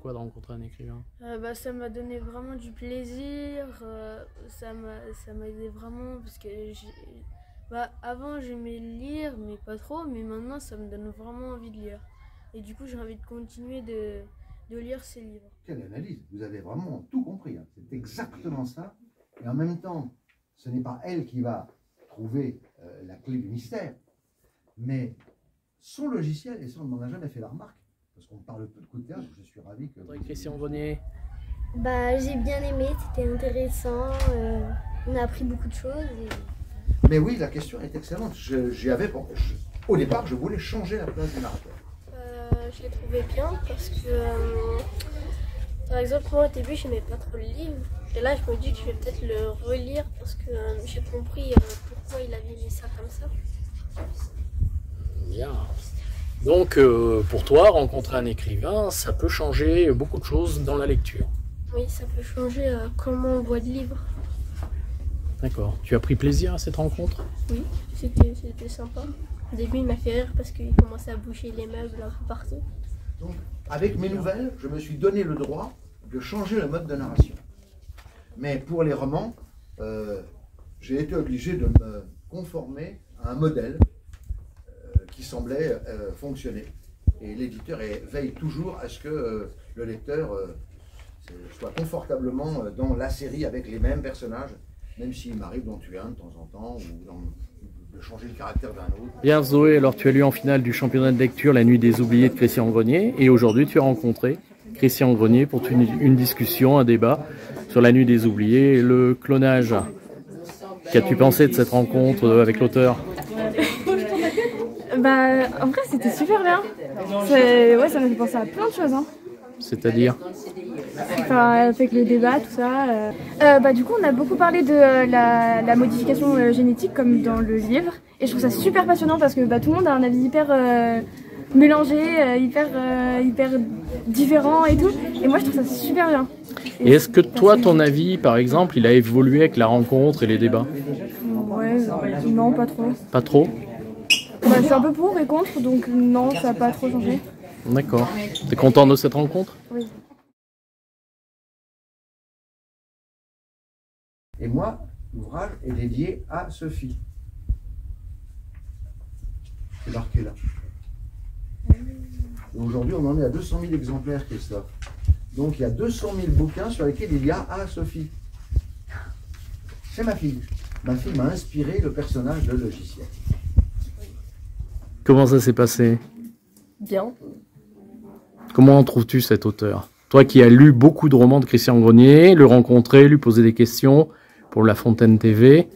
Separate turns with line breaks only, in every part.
quoi de rencontrer un écrivain?
Ça m'a donné vraiment du plaisir, ça m'a aidé vraiment parce que avant j'aimais lire mais pas trop, mais maintenant ça me donne vraiment envie de lire. Et du coup j'ai envie de continuer de lire ces livres.
Quelle analyse! Vous avez vraiment tout compris, hein. C'est exactement ça. Et en même temps, ce n'est pas elle qui va trouver la clé du mystère, mais son logiciel, et ça on ne m'en a jamais fait la remarque, parce qu'on parle peu de coup de théâtre, je suis ravi que...
Christian Grenier.
J'ai bien aimé, c'était intéressant, on a appris beaucoup de choses.
Mais oui, la question est excellente. Au départ, je voulais changer la place du narrateur.
Je l'ai trouvé bien parce que, par exemple, moi au début, je n'aimais pas trop le livre. Et là, je me dis que je vais peut-être le relire parce que j'ai compris pourquoi il avait mis ça comme ça.
Bien. Donc, pour toi, rencontrer un écrivain, ça peut changer beaucoup de choses dans la lecture.
Oui, ça peut changer comment on voit le livre.
D'accord. Tu as pris plaisir à cette rencontre?
Oui, c'était sympa. Au début, il m'a fait rire parce qu'il commençait à boucher les meubles un peu partout.
Donc, avec mes nouvelles, je me suis donné le droit de changer le mode de narration. Mais pour les romans, j'ai été obligé de me conformer à un modèle qui semblait fonctionner. Et l'éditeur veille toujours à ce que le lecteur soit confortablement dans la série avec les mêmes personnages, même s'il m'arrive d'en tuer un de temps en temps ou de changer le caractère d'un autre.
Bien Zoé, alors tu as lu en finale du championnat de lecture La Nuit des Oubliés de Christian Grenier et aujourd'hui tu as rencontré Christian Grenier pour une discussion, un débat sur La Nuit des Oubliés et le clonage. Qu'as-tu pensé de cette rencontre avec l'auteur?
En vrai c'était super bien. Ouais, ça m'a fait penser à plein de choses. Hein.
C'est-à-dire?
Avec le débat, tout ça. Du coup, on a beaucoup parlé de la modification génétique comme dans le livre. Et je trouve ça super passionnant parce que tout le monde a un avis hyper mélangé, hyper différent et tout. Et moi, je trouve ça super bien.
Et est-ce que toi, ton avis, par exemple, il a évolué avec la rencontre et les débats?
Ouais, non, pas trop.
Pas trop?
Je suis un peu pour et contre, donc non, ça n'a pas trop changé.
D'accord. T'es content de cette rencontre?
Oui.
Et moi, l'ouvrage est dédié à Sophie. C'est marqué là. Et aujourd'hui, on en est à 200 000 exemplaires, Christophe. Donc il y a 200 000 bouquins sur lesquels il y a à Sophie. C'est ma fille. Ma fille m'a inspiré le personnage de logiciel.
Comment ça s'est passé?
Bien.
Comment en trouves-tu cet auteur? Toi qui as lu beaucoup de romans de Christian Grenier, le rencontrer, lui poser des questions pour La Fontaine TV,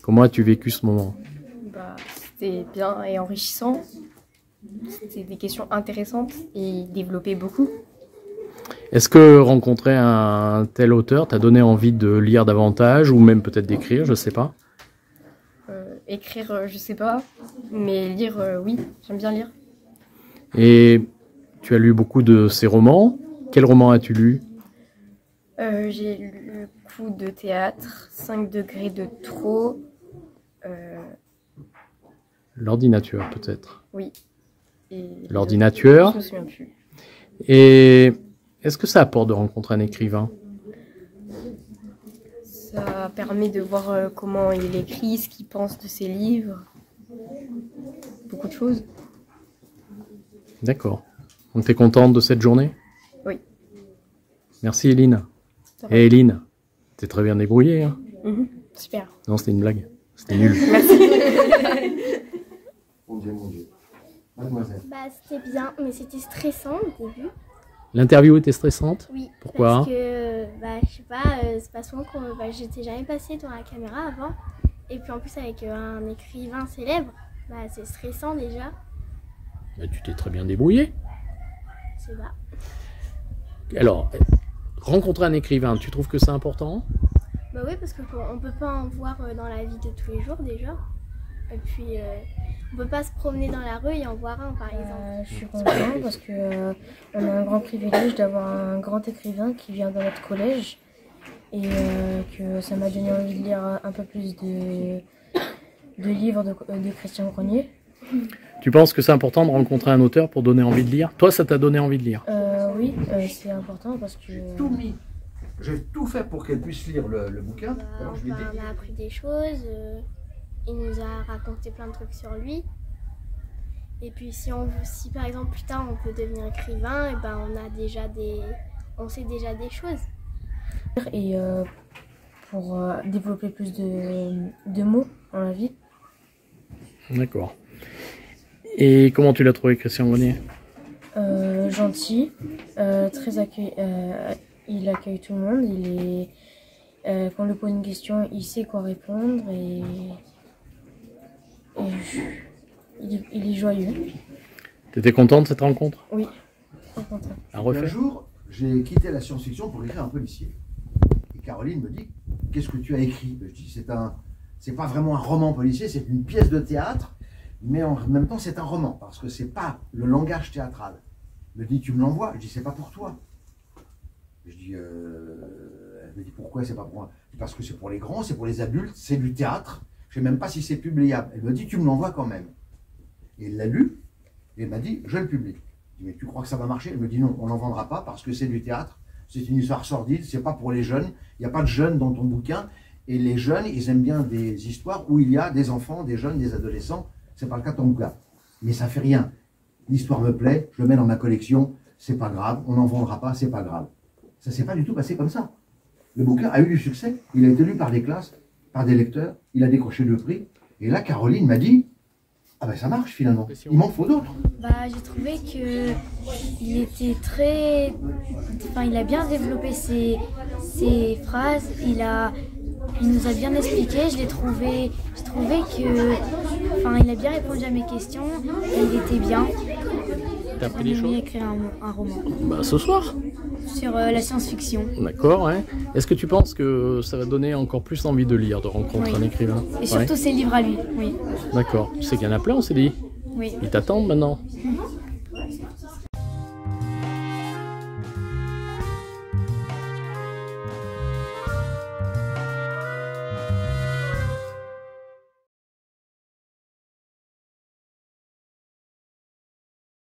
comment as-tu vécu ce moment?
C'était bien et enrichissant. C'était des questions intéressantes et il développait beaucoup.
Est-ce que rencontrer un tel auteur t'a donné envie de lire davantage ou même peut-être d'écrire, je ne sais pas?
Écrire, je sais pas, mais lire, oui, j'aime bien lire.
Et tu as lu beaucoup de ses romans. Quel roman as-tu lu?
J'ai lu Coup de théâtre, 5 degrés de trop.
L'ordinateur peut-être.
Oui.
L'ordinateur.
Je me souviens plus.
Et est-ce que ça apporte de rencontrer un écrivain?
Ça permet de voir comment il écrit, ce qu'il pense de ses livres. Beaucoup de choses.
D'accord. Donc tu es contente de cette journée?
Oui.
Merci Eline. Et Eline, t'es très bien débrouillée. Hein?
Super.
Non, c'était une blague. C'était nul.
Merci.
Mon Dieu. Mademoiselle.
C'était bien, mais c'était stressant au début.
L'interview était stressante?
Oui.
Pourquoi?
Parce que, je sais pas, c'est pas souvent qu'on... j'étais jamais passée devant la caméra avant. Et puis en plus avec un écrivain célèbre, c'est stressant déjà.
Tu t'es très bien débrouillée.
C'est ça.
Alors, rencontrer un écrivain, tu trouves que c'est important?
Oui, parce qu'on peut pas en voir dans la vie de tous les jours déjà. Et puis, on peut pas se promener dans la rue et en voir un, par exemple.
Je suis contente parce que on a un grand privilège d'avoir un grand écrivain qui vient dans notre collège et que ça m'a donné envie de lire un peu plus de livres de Christian Grenier.
Tu penses que c'est important de rencontrer un auteur pour donner envie de lire? Toi, ça t'a donné envie de lire?
Oui, c'est important parce que...
J'ai tout fait pour qu'elle puisse lire le bouquin.
Bah,
Alors je lui ai dit,
on a appris des choses, il nous a raconté plein de trucs sur lui. Et puis si par exemple plus tard on peut devenir écrivain, et ben on sait déjà des choses.
Et pour développer plus de mots dans la vie.
D'accord. Et comment tu l'as trouvé, Christian Grenier?
Gentil, très il accueille tout le monde, quand on lui pose une question, il sait quoi répondre et il est joyeux.
Tu étais content de cette rencontre?
Oui, très content.
À refaire?
un jour, j'ai quitté la science-fiction pour écrire un policier. Et Caroline me dit, qu'est-ce que tu as écrit? Je dis, c'est pas vraiment un roman policier, c'est une pièce de théâtre, mais en même temps c'est un roman, parce que c'est pas le langage théâtral. Elle me dit, tu me l'envoies? Je dis, c'est pas pour toi. Je dis, elle me dit, pourquoi c'est pas pour moi? Je dis, parce que c'est pour les grands, c'est pour les adultes, c'est du théâtre, je sais même pas si c'est publiable. Elle me dit, tu me l'envoies quand même. Et elle l'a lu, et elle m'a dit, je le publie. Je dis, mais tu crois que ça va marcher? Elle me dit, non, on n'en vendra pas parce que c'est du théâtre, c'est une histoire sordide, c'est pas pour les jeunes, il n'y a pas de jeunes dans ton bouquin, et les jeunes, ils aiment bien des histoires où il y a des enfants, des jeunes, des adolescents, c'est pas le cas de ton bouquin. Mais ça fait rien. L'histoire me plaît, je le mets dans ma collection, c'est pas grave, on n'en vendra pas, c'est pas grave. Ça s'est pas du tout passé comme ça. Le bouquin a eu du succès, il a été lu par des classes, par des lecteurs, il a décroché 2 prix, et là Caroline m'a dit, ah ben ça marche finalement, il m'en faut d'autres.
Bah, j'ai trouvé que il était très... Enfin, il a bien développé ses phrases, il nous a bien expliqué, j'ai trouvé que... Enfin, il a bien répondu à mes questions, et il était bien.
T'as appris
Il
des
a bien
choses?
écrit un roman
Bah, ce soir.
sur la science-fiction.
D'accord, ouais. Est-ce que tu penses que ça va donner encore plus envie de lire, de rencontrer
Oui.
un écrivain?
Et surtout
Ouais.
ses livres à lui, oui.
D'accord. Tu sais qu'il y en a plein, on s'est dit.
Oui.
Ils t'attendent maintenant.